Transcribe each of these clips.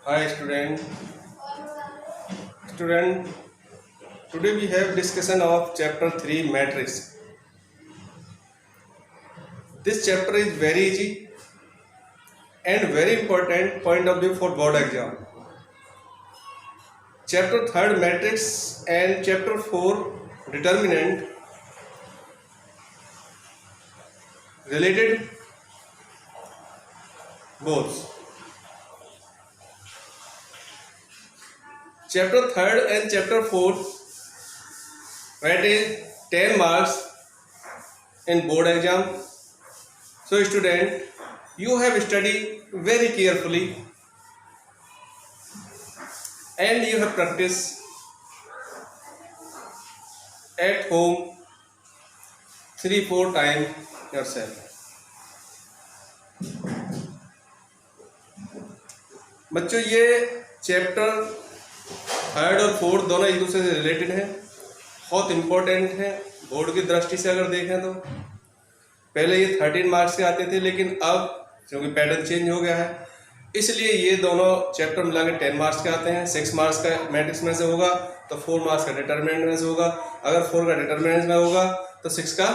Hi student. Student, today we have discussion of chapter 3 matrix. This chapter is very easy and very important point of view for board exam. Chapter 3 matrix and chapter 4 determinant related both. Chapter 3 and chapter 4 that is 10 marks in board exam. So student, you have studied very carefully and you have practiced at home 3-4 times yourself. बच्चों, ये chapter 3 और 4 दोनों एक दूसरे से related हैं, बहुत important है बोर्ड की दृष्टि से। अगर देखें तो पहले ये 13 मार्क्स के आते थे, लेकिन अब क्योंकि पैटर्न चेंज हो गया है इसलिए ये दोनों चैप्टर मिला के 10 मार्क्स के आते हैं। 6 मार्क्स का मैट्रिक्स में से होगा तो 4 मार्क्स का डिटरमिनेंट में से होगा। अगर 4 का डिटरमिनेंट में होगा तो 6 का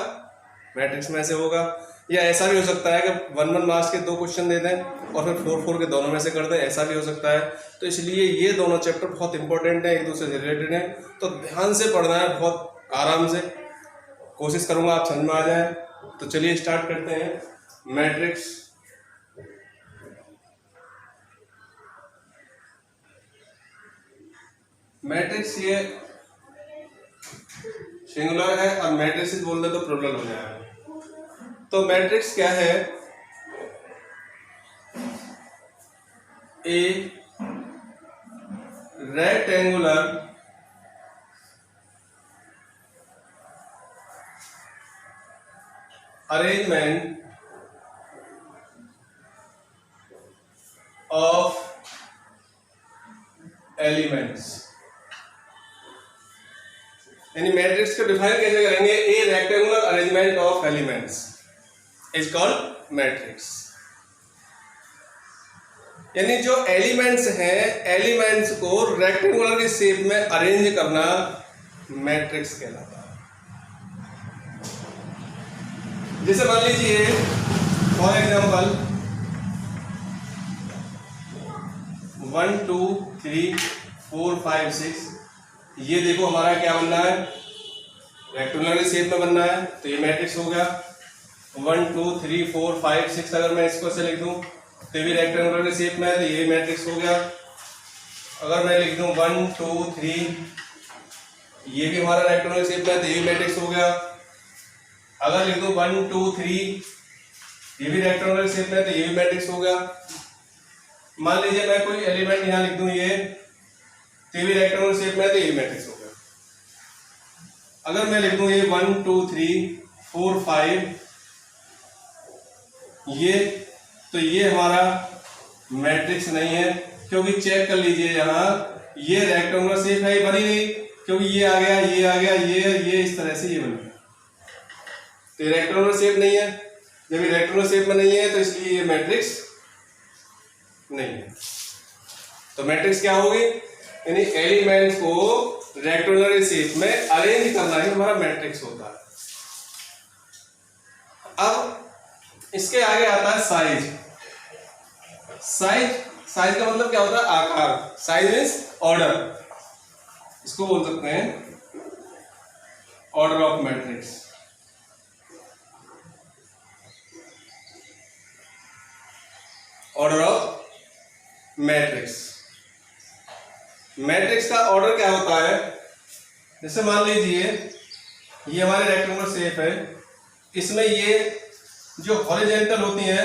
मैट्रिक्स में से होगा। या ऐसा भी हो सकता है कि 1-1 मार्क्स के 2 क्वेश्चन दे दें और फिर 4-4 के दोनों में से कर दें, ऐसा भी हो सकता है। तो इसलिए ये दोनों चैप्टर बहुत इंपॉर्टेंट है, एक दूसरे से रिलेटेड है, तो ध्यान से पढ़ना है, बहुत आराम से। कोशिश करूँगा आप समझ में आ जाए। तो चलिए स्टार्ट करते हैं। मैट्रिक्स मैट्रिक्स ये सिंगुलर है और मैट्रिक्स बोल दे तो प्लुरल हो जाएगा। तो मैट्रिक्स क्या है? ए रेक्टेंगुलर अरेंजमेंट ऑफ एलिमेंट्स। यानी मैट्रिक्स को डिफाइन कैसे करेंगे? ए rectangular arrangement of elements is called matrix. यानी जो एलिमेंट्स हैं, एलिमेंट्स को रेक्टेंगुलर के शेप में अरेंज करना मैट्रिक्स कहलाता है। जैसे मान लीजिए फॉर एग्जांपल 1 2 3 4 5 6, ये देखो हमारा क्या बनना है? रेक्टेंगुलर के शेप में बनना है, तो ये मैट्रिक्स हो गया। 1 2 3 4 5 6 अगर मैं इसको से लिख दूं तो भी रेक्टेंगुलर के शेप में है, तो ये मैट्रिक्स हो गया। अगर मैं लिख दूं 1 2 3, ये भी हमारा रेक्टेंगुलर शेप में है, तो ये मैट्रिक्स हो गया। अगर लिख दूं 1 2 3, ये भी रेक्टेंगुलर शेप में है, तो ये भी मैट्रिक्स हो गया। मान लीजिए मैं कोई एलिमेंट यहां लिख दूं, ये भी रेक्टेंगुलर शेप में है, तो ये मैट्रिक्स हो गया। अगर मैं लिख दूं ये 1 2 3 4 5, ये तो ये हमारा मैट्रिक्स नहीं है, क्योंकि चेक कर लीजिए यहां ये रेक्टेंगुलर शेप है, ये बनी नहीं, क्योंकि ये आ गया, ये आ गया, ये इस तरह से ये बन गया, तो ये रेक्टेंगुलर शेप नहीं है। जब ये रेक्टेंगुलर शेप में नहीं है तो इसलिए ये मैट्रिक्स नहीं है। तो मैट्रिक्स क्या होगी? यानी एलिमेंट्स को रेक्टेंगुलर शेप में अरेंज करना ही हमारा मैट्रिक्स होता है। अब इसके आगे आता है साइज। साइज का मतलब क्या होता है? आकार। साइज मीन्स ऑर्डर, इसको बोल सकते हैं order of matrix. Order of matrix. Matrix का ऑर्डर क्या होता है? जैसे मान लीजिए ये हमारे रेक्टेंगुलर शेप है, इसमें ये जो हॉरिजॉन्टल होती हैं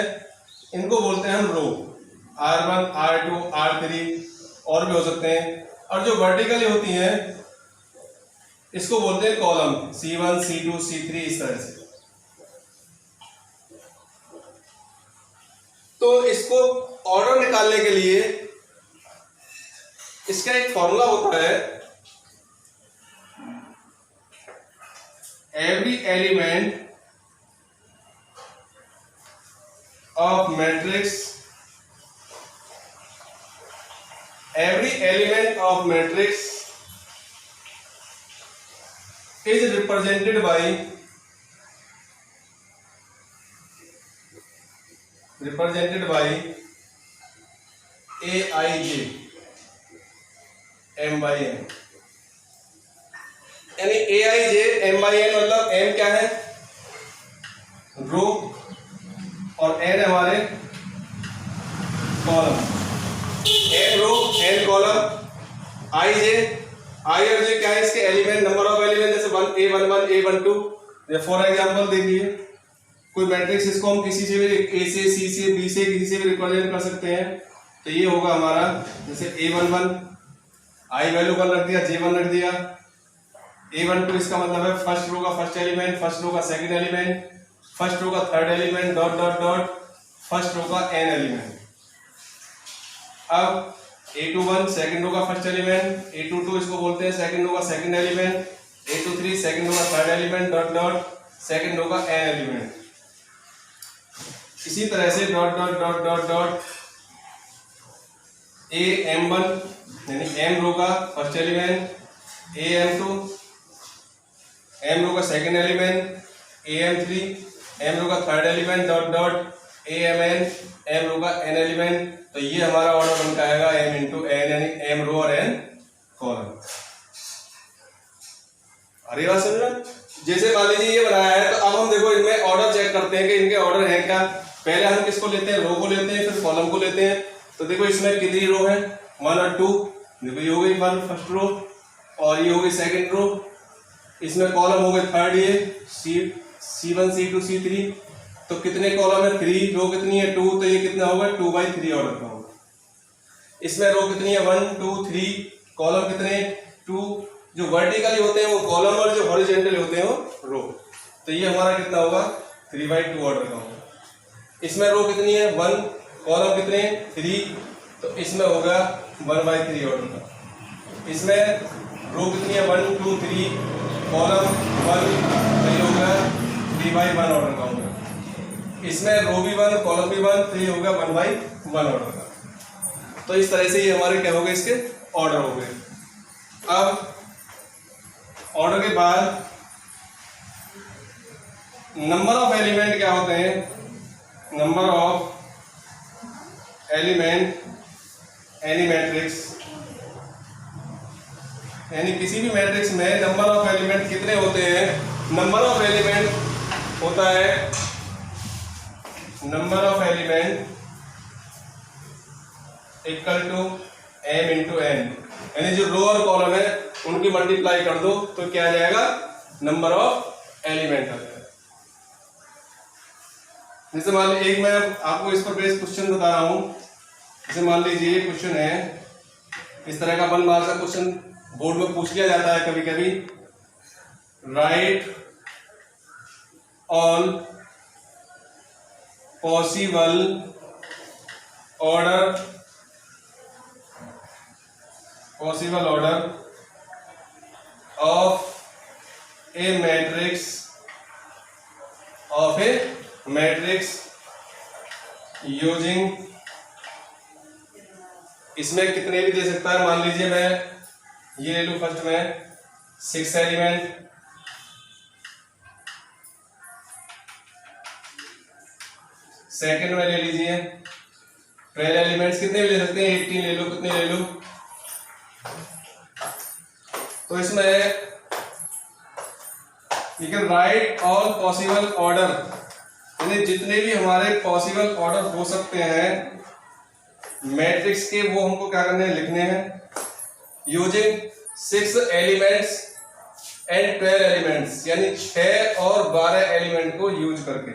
इनको बोलते हैं हम रो, R1 R2 R3 और भी हो सकते हैं, और जो वर्टिकली होती हैं इसको बोलते हैं कॉलम, C1 C2 C3 इस तरह से। तो इसको ऑर्डर निकालने के लिए इसका एक फॉर्मूला होता है, every element of matrix every element of matrix is represented by aij m by n, यानी aij m by n मतलब m क्या है, रो, और n हमारे column, n row n column, i j i और j क्या है इसके एलिमेंट, नंबर ऑफ एलिमेंट, जैसे 1 a11 a12, फॉर एग्जांपल देखिए कोई मैट्रिक्स, इसको हम किसी से भी a से c से b से किसी से भी रिप्रेजेंट कर सकते हैं। तो ये होगा हमारा, जैसे a11 i वैल्यू 1 रख दिया, j1 रख दिया, a12 इसका मतलब है फर्स्ट रो का फर्स्ट एलिमेंट, फर्स्ट रो का सेकंड एलिमेंट, फर्स्ट रो का third element, dot dot dot, first row का n एलिमेंट। अब a21 सेकंड रो का फर्स्ट एलिमेंट, a22 इसको बोलते हैं सेकंड रो का second element, a23 second row का third element, dot dot second row का n एलिमेंट। इसी तरह से dot dot dot dot dot am1 यानी m रो का फर्स्ट एलिमेंट, am2 m रो का सेकंड एलिमेंट, am3 m रो का third element, dot dot amn m रो का n एलिमेंट। तो ये हमारा ऑर्डर बन जाएगा m इंटू n, यानी m रो और n कॉलम। अरे बात समझ, जैसे मान लीजिए ये बनाया है, तो अब हम देखो इनमें ऑर्डर चेक करते हैं कि इनके ऑर्डर है क्या। पहले हम किसको लेते हैं, रो को लेते हैं, फिर कॉलम को लेते हैं। तो देखो इसमें कितनी रो है, 1 और 2, देखो ये हो गई 1 फर्स्ट रो, और ये हो गई सेकंड रो। इसमें कॉलम हो गए थर्ड, ये C1 C2 C3, तो कितने कॉलम है 3, रो कितनी है 2, तो ये कितना होगा 2/3 ऑर्डर का होगा। इसमें रो कितनी है 1 2 3, कॉलम कितने 2, जो वर्टिकली होते हैं वो कॉलम और जो हॉरिजॉन्टली होते हैं वो रो। तो ये हमारा कितना होगा 3/2 ऑर्डर का होगा। इसमें रो कितनी है 1, कॉलम कितने 3, तो इसमें होगा 1/3 ऑर्डर का। इसमें रो कितनी है 1 2 3, कॉलम 1, तो ये होगा 3/1 ऑर्डर का होगा। इसमें रो भी 1 कॉलम भी 1, तो ये होगा 1/1 ऑर्डर का। तो इस तरह से ये हमारे क्या हो गए, इसके ऑर्डर हो गए। अब ऑर्डर के बाद नंबर ऑफ एलिमेंट क्या होते हैं, number of element any matrix, यानी किसी भी मैट्रिक्स में नंबर ऑफ एलिमेंट कितने होते हैं। नंबर ऑफ एलिमेंट होता है, number of element equal to m into n, यानी जो रो और कॉलम है उनकी मल्टीप्लाई कर दो तो क्या आ जाएगा, नंबर ऑफ एलिमेंट आ जाएगा। जैसे मान लीजिए एक मैं आपको इस पर बेस्ड क्वेश्चन बता रहा हूं। जैसे मान लीजिए क्वेश्चन है इस तरह का, 1 मार्क्स का क्वेश्चन बोर्ड में पूछ लिया जाता है कभी कभी। Right all possible order of A matrix using, इसमें कितने भी दे सकता है। मान लीजिए मैं ये ले लूं, फर्स्ट में 6 एलिमेंट, सेकंड में ले लीजिए 12 एलिमेंट्स, कितने ले सकते हैं 18 ले लो, कितने ले लो। तो इसमें you can write all possible order, यानी जितने भी हमारे पॉसिबल ऑर्डर हो सकते हैं मैट्रिक्स के, वो हमको क्या करने हैं, लिखने हैं। यूजिंग 6 एलिमेंट्स एंड 12 एलिमेंट्स, यानी 6 और 12 एलिमेंट को यूज करके।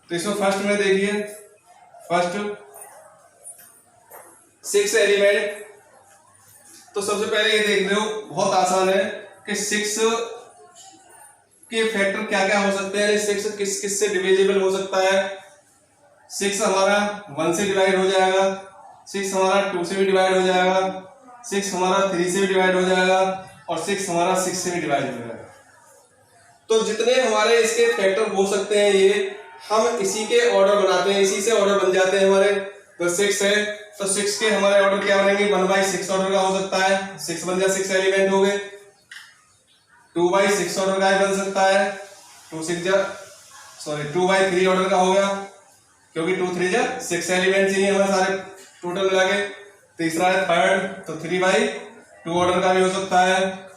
तो इसमें फर्स्ट में देखिए, फर्स्ट 6 एलिमेंट, तो सबसे पहले ये देख लो, बहुत आसान है कि 6 के फैक्टर क्या क्या हो सकते हैं, 6 किस किस से डिविजिबल हो सकता है। 6 हमारा 1 से डिवाइड हो जाएगा, 6 हमारा 2 से भी डिवाइड हो जाएगा, 6 हमारा 3 से भी डिवाइड हो जाएगा, और 6 हमारा 6 से भी डिवाइड हो जाएगा। तो जितने हमारे इसके फैक्टर हो सकते हैं, ये हम इसी के ऑर्डर बनाते हैं, इसी से ऑर्डर बन जाते हैं हमारे। तो 6 है, तो तो 6 के हमारे ऑर्डर क्या बनेंगे, 1/6 ऑर्डर का हो सकता है, 6 बन जाए 6 एलिमेंट हो गए। 2/6 ऑर्डर का बन सकता है, 2/3 ऑर्डर का हो गया, क्योंकि 2 3 जा 6 एलिमेंट चाहिए हमें सारे टोटल मिला के। तीसरा है थर्ड, तो 3/2 ऑर्डर का भी हो सकता है,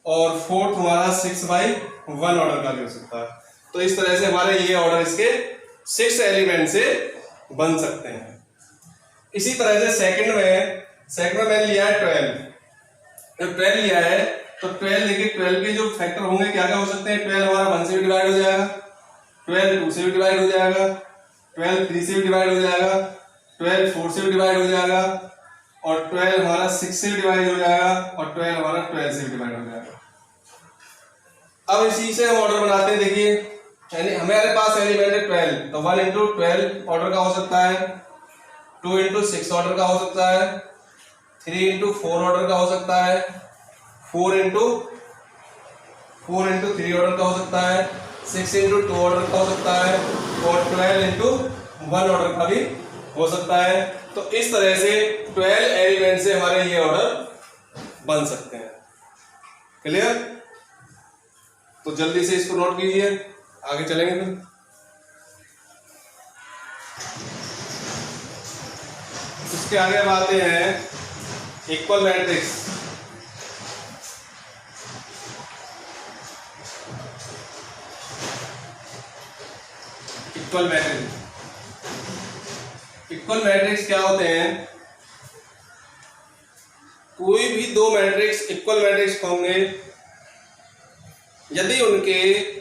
और फोर्थ हमारा 6/1 ऑर्डर का भी हो सकता है। तो इस तरह से हमारे ये ऑर्डर इसके 6 एलिमेंट से बन सकते हैं। इसी तरह से सेकंड में मैंने लिया है 12। जब 12 लिया है तो 12 देखिए 12 के जो फैक्टर होंगे क्या क्या हो सकते हैं। 12 हमारा 1 से भी डिवाइड हो जाएगा, 12 2 से भी डिवाइड हो जाएगा, 12 3 से भी डिवाइड हो जाएगा, 12 4 से भी डिवाइड हो जाएगा, और 12 हमारा 6 से भी डिवाइड हो जाएगा, और 12 हमारा 12 से भी डिवाइड हो जाएगा। अब इसी से हम ऑर्डर बनाते हैं। देखिए यानी हमारे पास एलिमेंट है 12, तो 1 into 12 ऑर्डर का हो सकता है, 2 into 6 ऑर्डर का हो सकता है, 3 into 4 ऑर्डर का हो सकता है, 4 into 3 ऑर्डर का हो सकता है, 6 into 2 ऑर्डर का हो सकता है, और 12 into 1 ऑर्डर का भी हो सकता है। तो इस तरह से 12 एलिमेंट से हमारे ये ऑर्डर बन सकते हैं। क्लियर? तो जल्दी से इसको नोट कीजिए, आगे चलेंगे फिर। इसके आगे अब आते हैं इक्वल मैट्रिक्स। इक्वल मैट्रिक्स क्या होते हैं? कोई भी दो मैट्रिक्स इक्वल मैट्रिक्स होंगे यदि उनके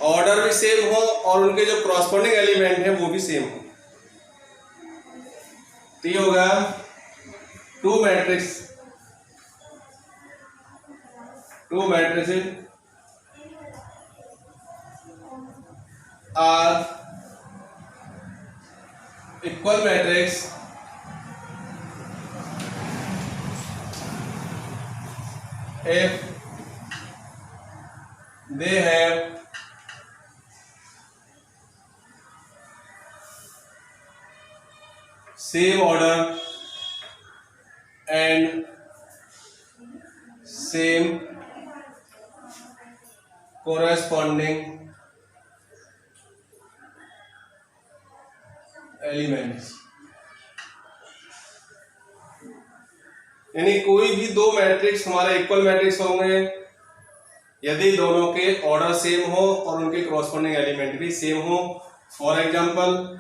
ऑर्डर भी सेम हो और उनके जो कॉरस्पॉन्डिंग एलिमेंट है वो भी सेम हो। तो ये होगा two matrices are equal matrix if they have same order and same corresponding elements। यानी कोई भी दो मैट्रिक्स हमारे इक्वल मैट्रिक्स होंगे यदि दोनों के ऑर्डर सेम हो और उनके कॉरस्पॉन्डिंग एलिमेंट भी सेम हो। फॉर एग्जांपल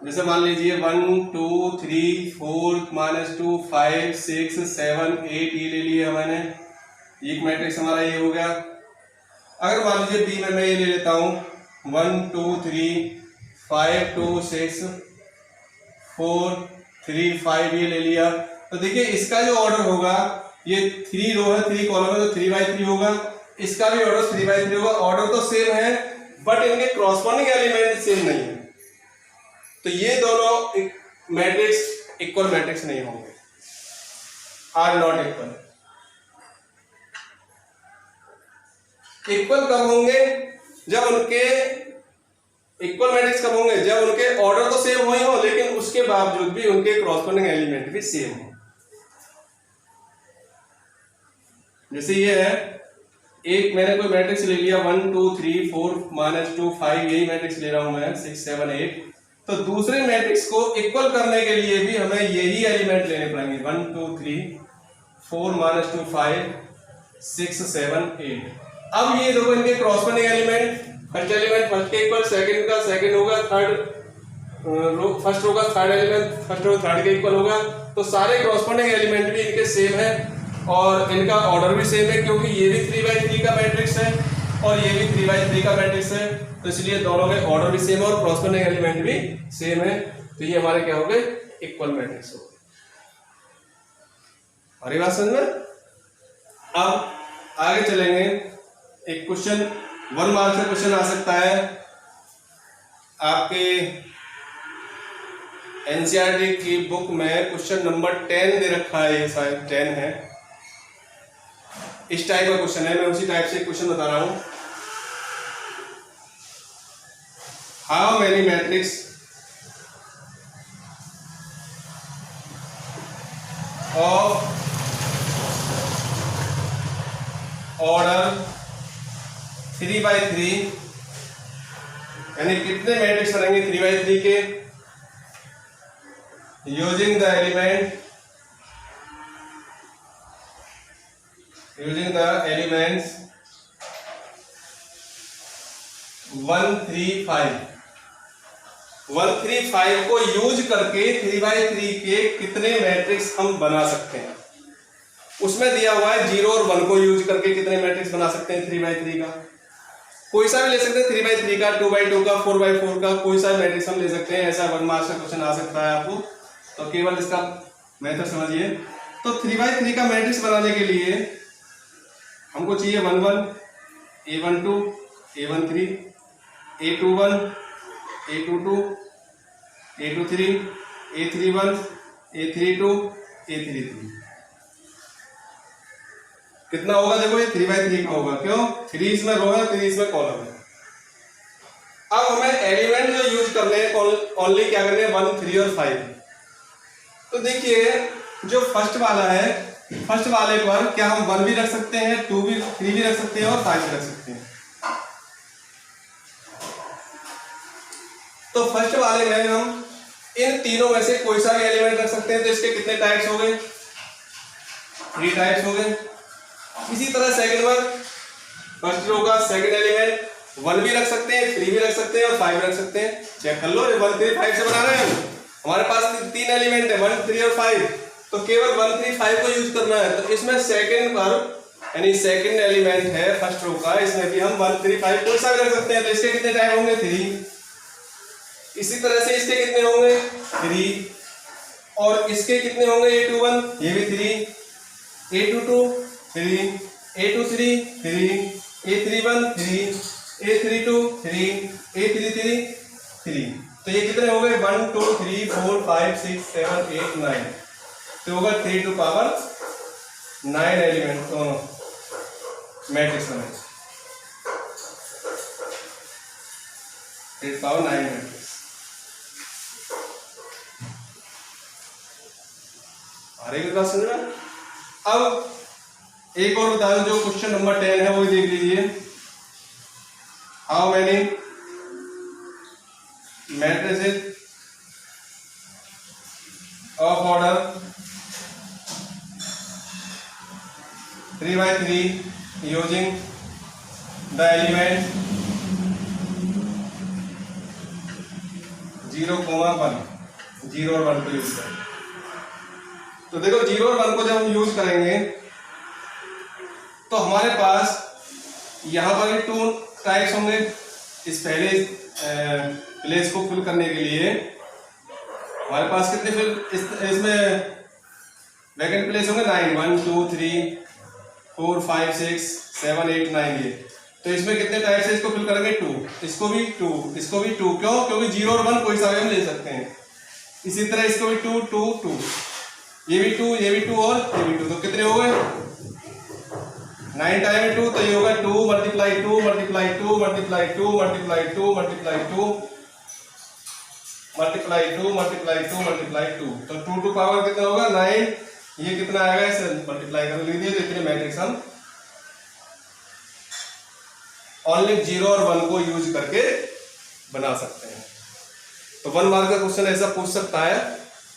जैसे मान लीजिए 1 2 3 4 -2 5 6 7 8 ये ले लिया मैंने, एक मैट्रिक्स हमारा ये हो गया। अगर मान लीजिए बी में मैं ये ले लेता हूं 1 2 3 5 2 6 4 3 5 ये ले लिया, तो देखिए इसका जो ऑर्डर होगा ये 3 रो है 3 कॉलम है तो 3/3 होगा, इसका भी ऑर्डर 3/3 होगा। ऑर्डर तो सेम है बट इनके कॉरस्पॉन्डिंग एलिमेंट सेम नहीं है, तो ये दोनों मैट्रिक्स इक्वल मैट्रिक्स नहीं होंगे, आर नॉट इक्वल। इक्वल कब होंगे? जब उनके इक्वल मैट्रिक्स कब होंगे? जब उनके ऑर्डर तो सेम ही हो लेकिन उसके बावजूद भी उनके कॉरस्पॉन्डिंग एलिमेंट भी सेम हो। जैसे ये है, एक मैंने कोई मैट्रिक्स ले लिया 1 2 3 4 -2 5 यही मैट्रिक्स ले रहा हूं मैं 6 7 8, तो दूसरे मैट्रिक्स को इक्वल करने के लिए भी हमें यही एलिमेंट लेने पड़ेंगे 1 2 3 4 -2 5 6 7 8। अब ये देखो इनके corresponding element, first element first के इक्वल, सेकंड का सेकंड होगा, फर्स्ट होगा थर्ड एलिमेंट फर्स्ट होगा थर्ड के इक्वल होगा, तो सारे कॉरस्पॉन्डिंग एलिमेंट भी इनके सेम है और इनका ऑर्डर भी सेम है, क्योंकि ये भी 3/3 का मैट्रिक्स है और ये भी 3/3 का मैट्रिक्स है, तो इसलिए दोनों के ऑर्डर भी सेम है और कॉरस्पॉन्डिंग एलिमेंट भी सेम है, तो ये हमारे क्या हो गए? इक्वल मैट्रिक्स हो गए। हमारी बात समझ में? अब आगे चलेंगे। एक क्वेश्चन 1 मार्क से क्वेश्चन आ सकता है आपके एनसीईआरटी की बुक में, क्वेश्चन नंबर 10 दे रखा है, ये शायद 10 है, इस टाइप का क्वेश्चन है, मैं उसी टाइप से क्वेश्चन बता रहा हूं। हाउ मेनी मैट्रिक्स 3/3 यानी कितने मैट्रिक्स बनेंगे 3/3 के, यूजिंग द एलिमेंट्स 135 को यूज करके 3/3 के कितने मैट्रिक्स हम बना सकते हैं। उसमें दिया हुआ है 0 और 1 को यूज करके कितने मैट्रिक्स बना सकते हैं 3/3 का। कोई सा भी ले सकते हैं, 3/3 का, 2/2 का, 4/4 का, कोई सा मैट्रिक्स हम ले सकते हैं। ऐसा 1 मार्क्स का क्वेश्चन आ सकता है आपको, तो केवल इसका मेथड समझिए। तो 3/3 का मैट्रिक्स बनाने के लिए हमको चाहिए 1 1, A12, A13, A21, A22, A23, A31, A32, A33। कितना होगा देखो, ये 3/3 का होगा। क्यों? 3 इसमें रो है, 3 इसमें कॉलम है। अब हमें एलिमेंट जो यूज करने हैं ओनली क्या करने हैं 1 3 और 5। तो देखिए जो फर्स्ट वाला है, फर्स्ट वाले पर क्या हम 1 भी रख सकते हैं, 2 भी, 3 भी रख सकते हैं और 5 भी रख सकते हैं। तो फर्स्ट वाले में हम इन तीनों में से कोई सा भी एलिमेंट रख सकते हैं। तो इसके कितने टाइप्स हो गए, 3 टाइप्स हो गए। इसी तरह सेकंड वन, फर्स्ट रो का सेकंड एलिमेंट 1 भी रख सकते हैं, 3 भी रख सकते हैं और 5 रख सकते हैं। चेक कर लो, 1 3 5 से बना रहे हैं हमारे पास 3 एलिमेंट है 1 3 और 5, तो केवल 1 3 5 को यूज करना है। तो इसमें सेकंड पर यानी सेकंड एलिमेंट है फर्स्ट रो का, इसमें भी हम 1 3 5 कोई सा भी रख सकते हैं। तो इसके कितने टाइप होंगे 3। इसी तरह से इसके कितने होंगे 3, और इसके कितने होंगे A21, ये भी 3, A22 3, A23 3, A31 3, A32 3, A33 3। तो ये कितने हो गए 1 2 3 4 5 6 7 8 9। तो होगा 3 टू पावर 9 एलिमेंट मैट्रिक्स बने, 3 पावर 9 मैट्रिक्स। अरे बात समझ रहा। अब एक और बता दो, जो क्वेश्चन नंबर 10 है वो देख लीजिए। How many matrices of order 3/3 using the element 0, 1, 0 और 1 को यूज करें। तो देखो 0 और 1 को जब हम यूज करेंगे तो हमारे पास यहां पर भी 2 टाइप्स होंगे। इस पहले प्लेस को फिल करने के लिए हमारे पास कितने इसमें वैकेंट प्लेस होंगे 9 1 2 3 4 5 6 7 8 9 ये। तो इसमें कितने टाइप से इसको फिल करेंगे 2, इसको भी 2, इसको भी 2। क्यों? क्योंकि 0 और 1 कोई सा भी हम ले सकते हैं। इसी तरह इसको भी 2 2 2, ये भी 2, ये भी 2 और ये भी 2। तो कितने हो गए 9 टाइम 2, तो ये होगा 2 multiply 2 multiply 2 multiply 2 multiply 2 multiply 2 multiply 2 multiply 2 multiply 2। तो 2 टू पावर कितना होगा 9। ये कितना आएगा, इसे मल्टीप्लाई कर लीजिए। तो इतने मैट्रिक्स हम ओनली 0 और 1 को यूज करके बना सकते हैं। तो 1 मार्क का क्वेश्चन ऐसा पूछ सकता है।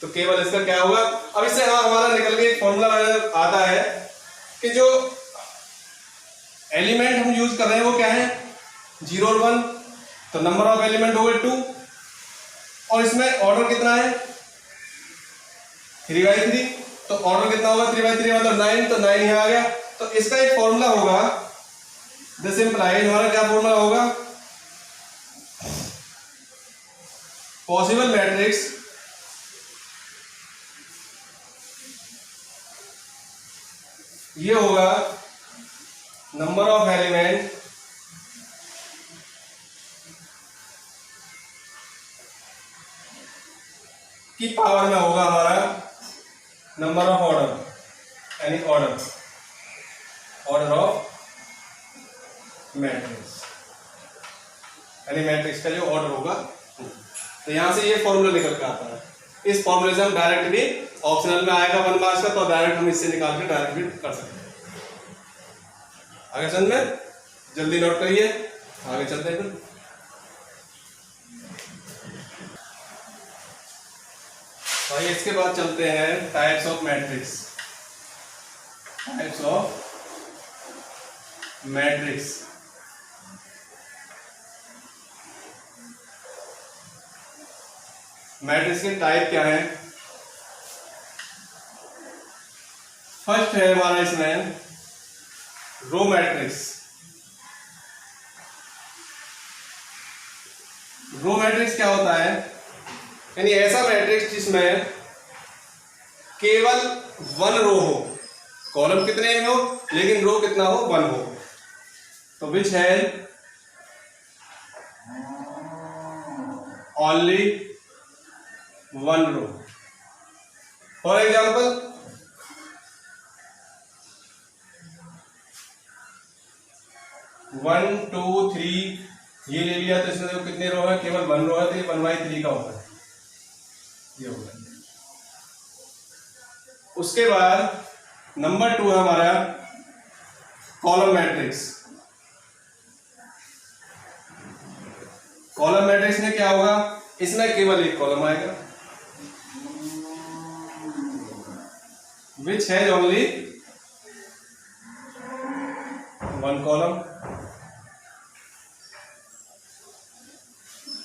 तो केवल इसका क्या होगा, अब इससे हमारा निकल के एक फॉर्मूला आता है कि जो एलिमेंट हम यूज कर रहे हैं वो क्या है 0 और 1। तो नंबर ऑफ एलिमेंट हो गए 2, और इसमें ऑर्डर कितना है 3/3। तो ऑर्डर कितना होगा 3/3 मतलब 9, तो 9 यहाँ आ गया। तो इसका एक फॉर्मूला होगा, दिस इंप्लाइज, हमारा क्या फॉर्मूला होगा, पॉसिबल मैट्रिक्स ये होगा नंबर ऑफ एलिमेंट की पावर में होगा हमारा नंबर ऑफ ऑर्डर, यानी ऑर्डर ऑफ मैट्रिक्स, यानी मैट्रिक्स का जो ऑर्डर होगा। तो यहां से ये फॉर्मूला निकल के आता है। इस फॉर्मूले से हम डायरेक्ट भी ऑप्शनल में आएगा 1 मार्क्स का, तो डायरेक्ट हम इससे निकाल के डायरेक्ट भी कर सकते हैं। आगे समझ में जल्दी नोट करिए, आगे चलते हैं फिर। भाई इसके बाद चलते हैं types of matrix. Types of matrix. Matrix के टाइप क्या है? फर्स्ट है हमारा इसमें रो मैट्रिक्स। रो मैट्रिक्स क्या होता है? यानी ऐसा मैट्रिक्स जिसमें केवल वन रो हो, कॉलम कितने में हो लेकिन रो कितना हो, वन हो। तो विच है only one row. For example, one two three ये ले लिया तो इसमें देखो कितने रो है, केवल वन रो है, तो ये 1/3 का होता है, ये होगा। उसके बाद नंबर 2 है हमारा कॉलम मैट्रिक्स। कॉलम मैट्रिक्स में क्या होगा? इसमें केवल एक कॉलम आएगा, which has only one column.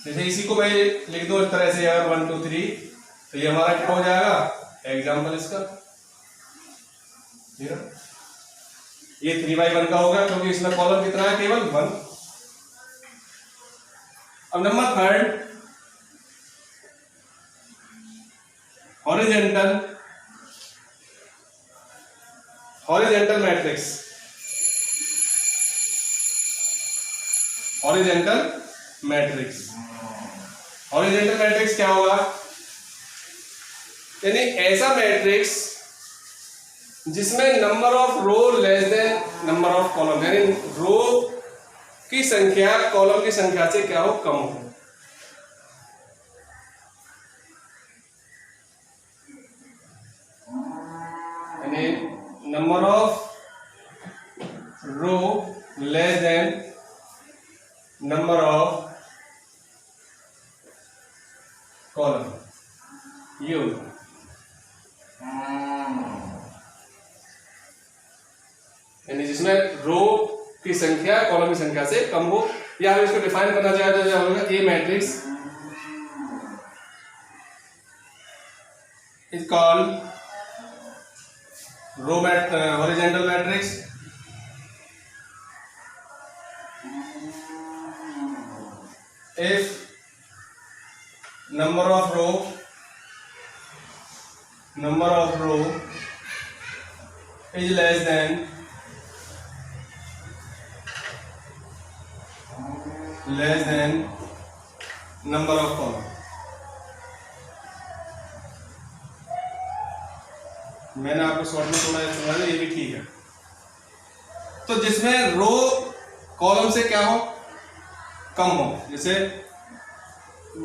जैसे इसी को मैं लिख दूं इस तरह से, अगर 1 2 3, तो ये हमारा क्या हो जाएगा? एग्जाम्पल इसका ये 3/1 का होगा, क्योंकि इसमें कॉलम कितना है? केवल 1। अब number 3 horizontal matrix. Horizontal matrix क्या होगा? यानी ऐसा मैट्रिक्स जिसमें number of row less than number of column, यानी रो की संख्या कॉलम की संख्या से क्या हो? कम हो। यानी number of row less than number of column, ये होगा। यानी जिसमें रो की संख्या कॉलम की संख्या से कम हो, या हम इसको डिफाइन करना चाहे तो क्या होगा? A matrix is called horizontal matrix if number of row is less than number of column। मैंने आपको शॉर्ट में थोड़ा समझाया, ये भी ठीक है। तो जिसमें रो कॉलम से क्या हो? कम हो। जैसे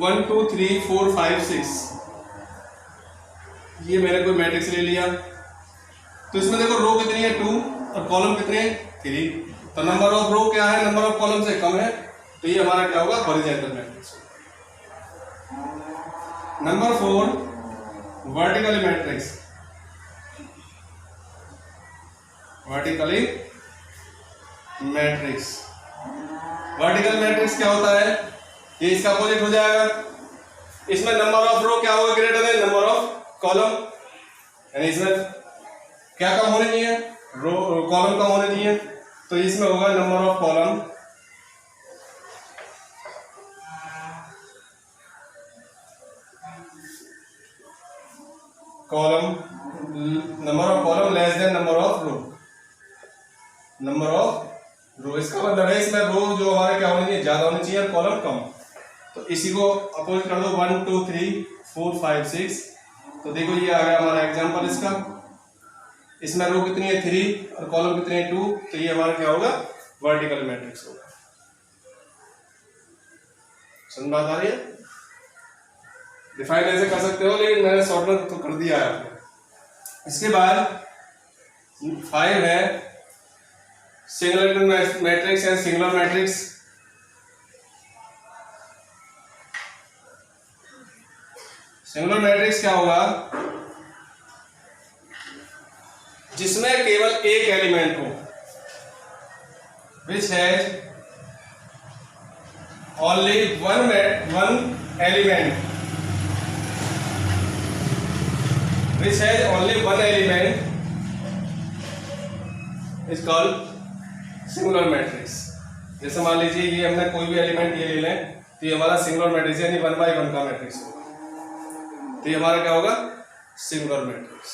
1 2 3 4 5 6, ये मैंने कोई मैट्रिक्स ले लिया, तो इसमें देखो रो कितनी है? 2 और कॉलम कितने हैं? 3। तो नंबर ऑफ रो क्या है? नंबर ऑफ कॉलम से कम है, तो ये हमारा क्या होगा? Horizontal matrix. Number 4 vertical matrix. Vertical matrix क्या होता है? ये इसका अपोजिट हो जाएगा। इसमें नंबर ऑफ रो क्या होगा? Greater than number of column. यानी इसमें क्या कम होने चाहिए? रो कॉलम कम होने चाहिए, तो इसमें होगा number of column less than number of row. इसका मतलब है इसमें रो जो हमारे क्या होनी चाहिए? ज्यादा होनी चाहिए और कॉलम कम। तो इसी को अपोज कर दो 1 2 3 4 5 6। तो देखो ये आ गया हमारा एग्जांपल इसका। इसमें रो कितनी है? 3 और कॉलम कितने हैं? 2। तो ये हमारा क्या होगा? वर्टिकल मैट्रिक्स होगा। समझ बात आ रही है? डिफाइन ऐसे कर सकते हो, लेकिन मैंने शॉर्ट में तो कर दिया है आपको। इसके बाद 5 है singular matrix and singular matrix. Singular matrix क्या होगा? जिसमें केवल एक एलिमेंट हो, which has only one element, which has only one element is called singular matrix। जैसे मान लीजिए ये हमने कोई भी एलिमेंट ये ले लें तो ये हमारा सिंगुलर मैट्रिक्स यानी 1/1 का मैट्रिक्स होगा, तो ये हमारा क्या होगा? Singular matrix.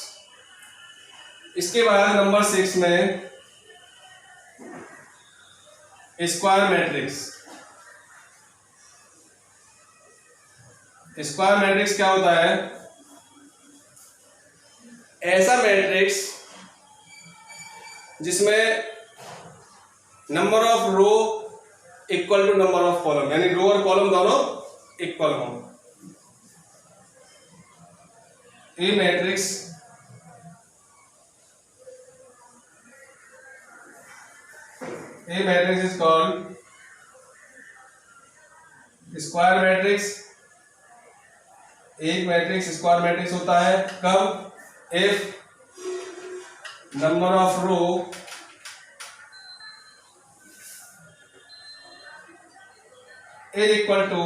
इसके बाद नंबर 6 में स्क्वायर मैट्रिक्स। स्क्वायर मैट्रिक्स क्या होता है? ऐसा मैट्रिक्स जिसमें number of row equal to number of column, यानी रो और कॉलम दोनों इक्वल हो। A matrix is called square matrix. एक मैट्रिक्स स्क्वायर मैट्रिक्स होता है कब? if number of row is equal to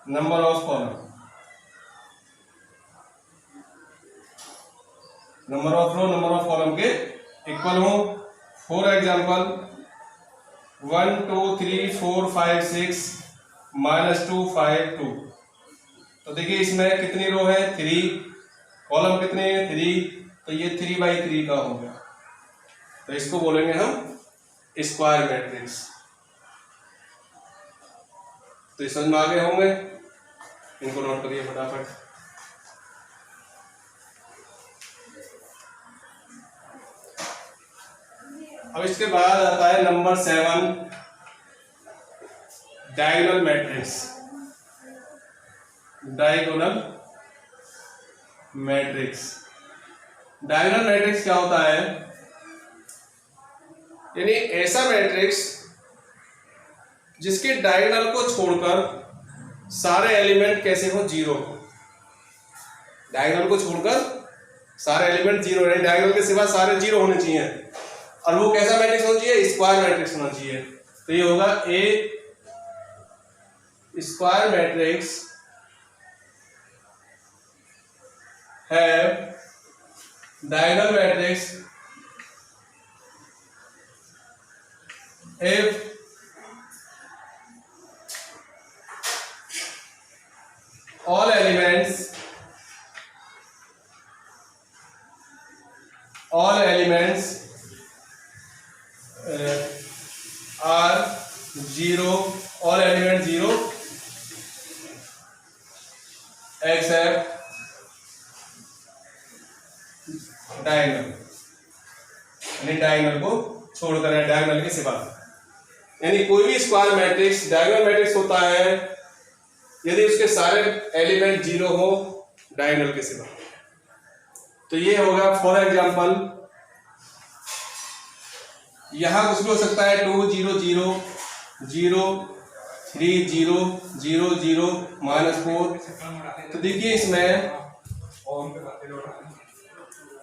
number of column, number of row number of column के equal हो। फॉर एग्जाम्पल 1 2 3 4 5 6 -2 5 2, तो देखिए इसमें कितनी रो है? 3, कॉलम कितने हैं? 3, तो ये 3/3 का हो गया, तो इसको बोलेंगे हम स्क्वायर मैट्रिक्स। तो ये समझ में आ गए होंगे, इनको नोट करिए फटाफट। अब इसके बाद आता है number 7 diagonal matrix. Diagonal matrix क्या होता है? यानी ऐसा मैट्रिक्स जिसके डायगोनल को छोड़कर सारे एलिमेंट कैसे हो? जीरो। डायगोनल को छोड़कर सारे एलिमेंट जीरो, यानी डायगोनल के सिवा सारे जीरो होने चाहिए, और वो कैसा मैट्रिक्स होना चाहिए? स्क्वायर मैट्रिक्स होना चाहिए। तो ये होगा a square matrix have diagonal matrix if all elements are zero, all elements zero except diagonal, यानी डायगोनल को छोड़कर है, डायगोनल के सिवा। यानी कोई भी स्क्वायर मैट्रिक्स डायगोनल मैट्रिक्स होता है यदि उसके सारे एलिमेंट जीरो हो डायगोनल के सिवा। तो ये होगा फॉर एग्जांपल यहां कुछ भी हो सकता है 2 0 0 0 3 0 0 0 -4। तो देखिए इसमें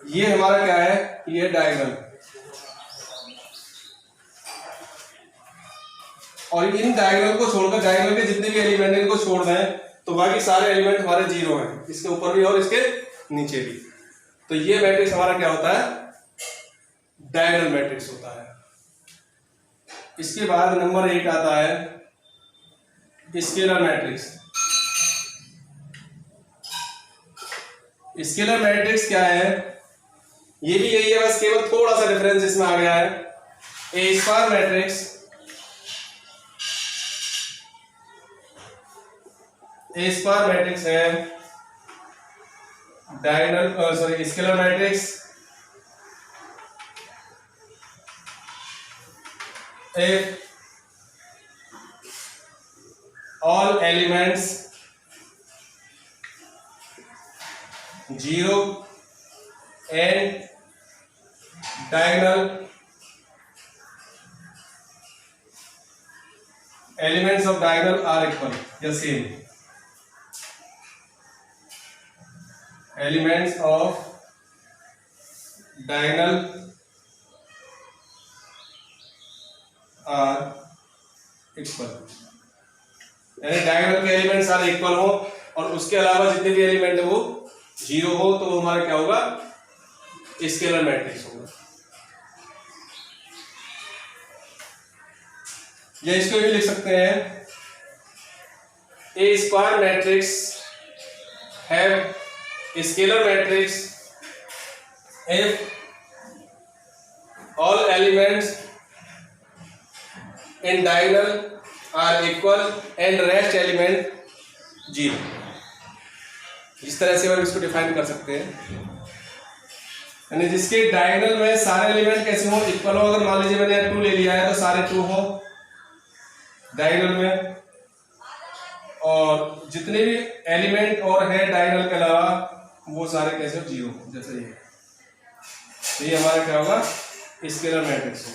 ये हमारा क्या है? ये डायगोनल, और इन डायगोनल को छोड़कर डायगोनल के जितने भी एलिमेंट हैं इनको छोड़ दें तो बाकी सारे एलिमेंट हमारे जीरो हैं, इसके ऊपर भी और इसके नीचे भी। तो ये मैट्रिक्स हमारा क्या होता है? डायगोनल मैट्रिक्स होता है। इसके बाद नंबर 8 आता है स्केलर मैट्रिक्स। स्केलर मैट्रिक्स क्या है? ये भी यही है, बस केवल थोड़ा सा डिफरेंस इसमें आ गया है। ए स्क्वायर मैट्रिक्स है diagonal scalar matrix if all elements 0 and diagonal elements of diagonal are equal या same. Elements of diagonal are equal, यानी डायगोनल के एलिमेंट्स आर इक्वल हो और उसके अलावा जितने भी एलिमेंट है वो जीरो हो, तो वो हमारा क्या होगा, स्केलर मैट्रिक्स होगा. या इसको भी लिख सकते हैं, a square matrix have scalar matrix if all elements in diagonal are equal and rest element 0. इस तरह से हम इसको डिफाइन कर सकते हैं, यानी जिसके डायगोनल में सारे एलिमेंट कैसे हो, इक्वल हो. अगर मान लीजिए मैंने 2 ले लिया है तो सारे 2 हो डायगोनल में, और जितने भी एलिमेंट और है डायगोनल के अलावा वो सारे कैसे हो, 0 हो, जैसे ये. तो ये हमारा क्या होगा, स्केलर मैट्रिक्स हो.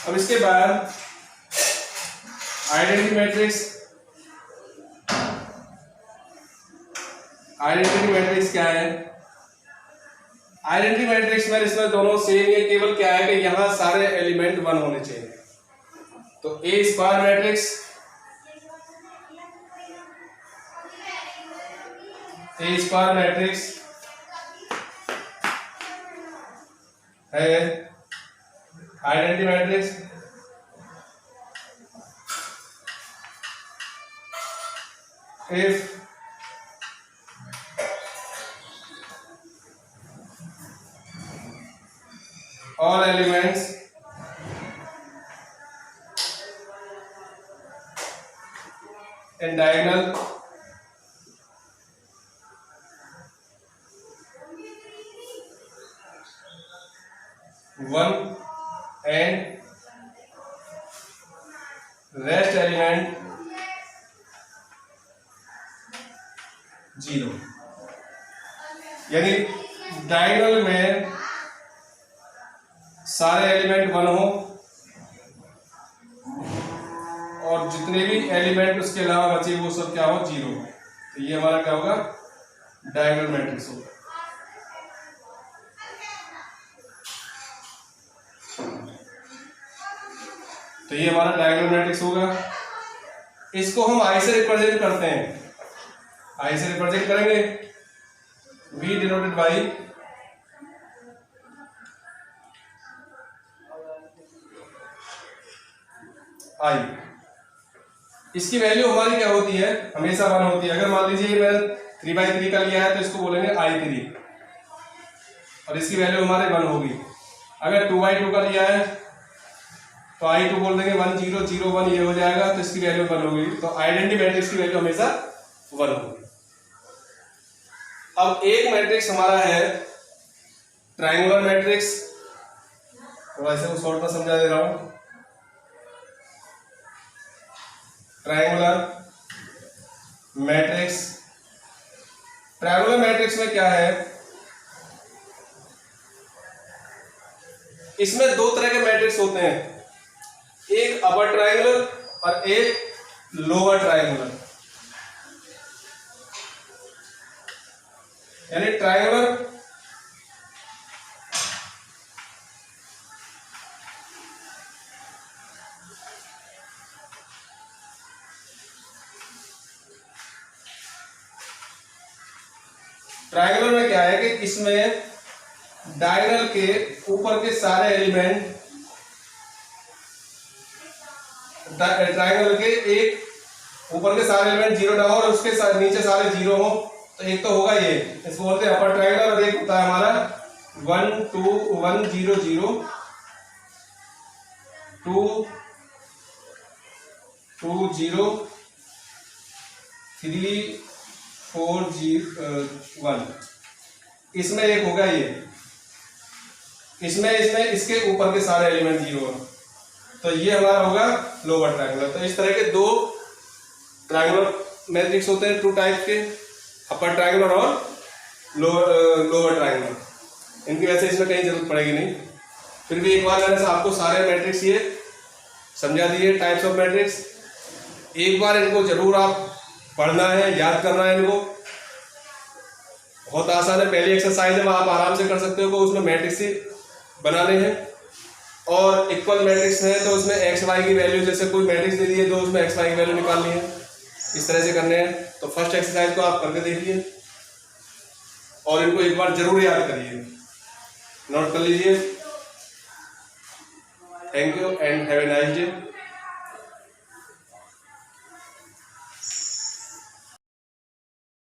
अब इसके बाद आइडेंटिटी मैट्रिक्स. आइडेंटिटी मैट्रिक्स क्या है? आइडेंटिटी मैट्रिक्स में इसमें दोनों सेम है, केवल क्या है कि यहां सारे एलिमेंट 1 होने चाहिए. तो ए स्क्वायर मैट्रिक्स, ए स्क्वायर मैट्रिक्स है identity matrix if all elements in diagonal one and rest element 0. यानी डायगोनल में सारे एलिमेंट 1 हो और जितने भी एलिमेंट उसके अलावा बचे वो सब क्या हो, 0. तो ये हमारा क्या होगा, डायगोनल मैट्रिक्स होगा. तो ये हमारा डायगोनल मैट्रिक्स होगा. इसको हम आई से रिप्रेजेंट करते हैं. आई से रिप्रेजेंट करेंगे, V डिनोटेड बाई आई. इसकी वैल्यू हमारी क्या होती है, हमेशा 1 होती है. अगर मान लीजिए मैंने 3/3 का लिया है तो इसको बोलेंगे I3 और इसकी वैल्यू हमारे 1 होगी. अगर 2/2 का लिया है तो I2 बोल देंगे 1 0 0 1, ये हो जाएगा, तो इसकी वैल्यू 1 होगी. तो आइडेंटिटी मैट्रिक्स की वैल्यू हमेशा 1 होगी. अब एक मैट्रिक्स हमारा है ट्रायंगुलर मैट्रिक्स. थोड़ा इसे को शॉर्ट में समझा दे रहा हूं. ट्रायंगुलर मैट्रिक्स, ट्रायंगुलर मैट्रिक्स में क्या है, इसमें 2 तरह के मैट्रिक्स होते हैं, एक अपर ट्रायंगुलर और एक लोअर ट्रायंगुलर. यानी ट्रायंगुलर ट्रायंगुलर में क्या है कि इसमें डायगोनल के ऊपर के सारे एलिमेंट, ट्रायंगल के एक ऊपर के सारे एलिमेंट 0 ना हो और उसके नीचे सारे 0 हो. तो एक तो होगा ये, इसको बोलते हैं अपर ट्रायंगल, और एक होता है हमारा 1 2 1 0 0 2 2 0 3 4 0 1. इसमें एक होगा ये, इसमें इसके ऊपर के सारे एलिमेंट 0 है. तो ये हमारा होगा लोअर ट्रायंगुलर. तो इस तरह के 2 ट्रायंगुलर मैट्रिक्स होते हैं, 2 टाइप के, अपर ट्रायंगुलर और लोअर ट्रायंगल, इनकी वैसे इसमें कहीं जरूरत पड़ेगी नहीं। फिर भी एक बार मैंने आपको सारे मैट्रिक्स ये समझा दिए, टाइप्स ऑफ मैट्रिक्स। एक बार इनको जरूर आप पढ़ना है, याद करना है इनको, बहुत आसान है। पहली एक्सरसाइज है आप आराम से कर सकते हो, उसमें मैट्रिक्स ही बनाने हैं और इक्वल मैट्रिक्स है तो उसमें एक्स वाई की वैल्यू, जैसे कोई मैट्रिक्स दे दिए तो उसमें एक्स वाई की वैल्यू निकालनी है, इस तरह से करने हैं। तो फर्स्ट एक्सरसाइज को आप करके देखिए और इनको एक बार जरूर याद करिए, नोट कर लीजिए। Thank you and have a nice day.